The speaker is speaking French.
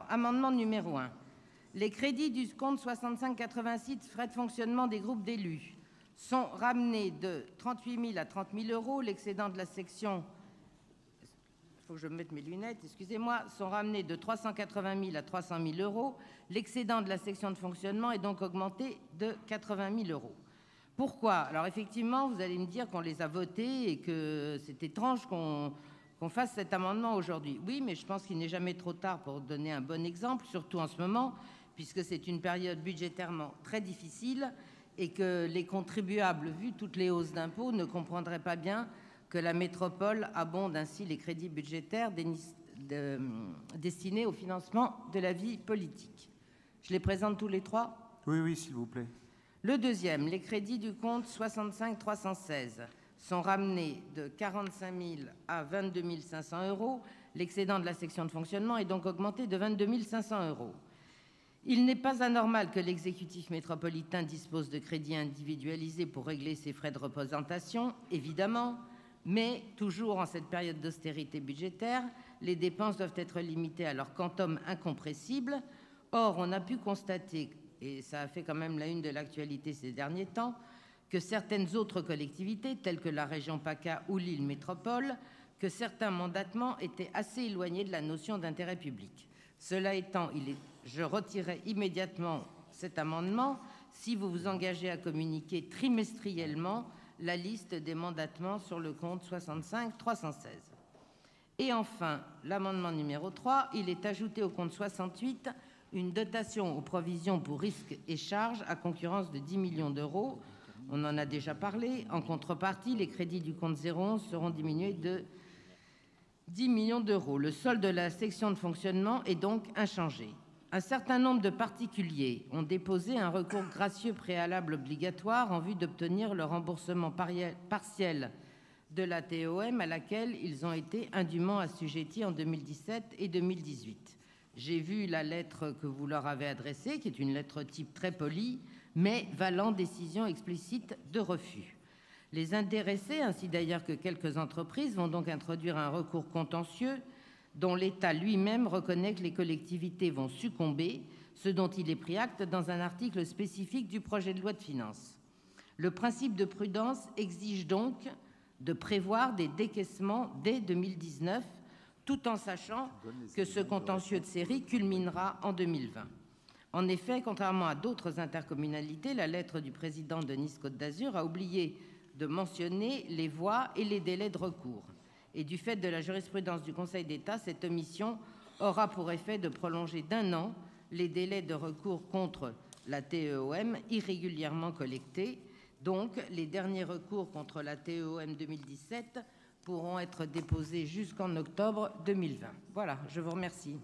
amendement numéro 1. Les crédits du compte 6586 frais de fonctionnement des groupes d'élus sont ramenés de 38 000 à 30 000 euros. L'excédent de la section, il faut que je mette mes lunettes, excusez-moi, sont ramenés de 380 000 à 300 000 euros. L'excédent de la section de fonctionnement est donc augmenté de 80 000 euros. Pourquoi? Alors effectivement, vous allez me dire qu'on les a votés et que c'est étrange qu'on fasse cet amendement aujourd'hui. Oui, mais je pense qu'il n'est jamais trop tard pour donner un bon exemple, surtout en ce moment, puisque c'est une période budgétairement très difficile et que les contribuables, vu toutes les hausses d'impôts, ne comprendraient pas bien que la métropole abonde ainsi les crédits budgétaires destinés au financement de la vie politique. Je les présente tous les trois? Oui, oui, s'il vous plaît. Le deuxième, les crédits du compte 65 316 sont ramenés de 45 000 à 22 500 euros. L'excédent de la section de fonctionnement est donc augmenté de 22 500 euros. Il n'est pas anormal que l'exécutif métropolitain dispose de crédits individualisés pour régler ses frais de représentation, évidemment, mais toujours en cette période d'austérité budgétaire, les dépenses doivent être limitées à leur quantum incompressible. Or, on a pu constater, et ça a fait quand même la une de l'actualité ces derniers temps, que certaines autres collectivités, telles que la région PACA ou l'île Métropole, que certains mandatements étaient assez éloignés de la notion d'intérêt public. Cela étant, je retirerai immédiatement cet amendement si vous vous engagez à communiquer trimestriellement la liste des mandatements sur le compte 65 316. Et enfin, l'amendement numéro 3, il est ajouté au compte 68 une dotation aux provisions pour risques et charges à concurrence de 10 millions d'euros. On en a déjà parlé. En contrepartie, les crédits du compte 01 seront diminués de 10 millions d'euros. Le solde de la section de fonctionnement est donc inchangé. Un certain nombre de particuliers ont déposé un recours gracieux préalable obligatoire en vue d'obtenir le remboursement partiel de la TEOM à laquelle ils ont été indûment assujettis en 2017 et 2018. J'ai vu la lettre que vous leur avez adressée, qui est une lettre type très polie, mais valant décision explicite de refus. Les intéressés, ainsi d'ailleurs que quelques entreprises, vont donc introduire un recours contentieux dont l'État lui-même reconnaît que les collectivités vont succomber, ce dont il est pris acte dans un article spécifique du projet de loi de finances. Le principe de prudence exige donc de prévoir des décaissements dès 2019, tout en sachant que ce contentieux de série culminera en 2020. En effet, contrairement à d'autres intercommunalités, la lettre du président de Nice-Côte d'Azur a oublié de mentionner les voies et les délais de recours. Et du fait de la jurisprudence du Conseil d'État, cette omission aura pour effet de prolonger d'1 an les délais de recours contre la TEOM irrégulièrement collectés. Donc, les derniers recours contre la TEOM 2017 pourront être déposés jusqu'en octobre 2020. Voilà, je vous remercie.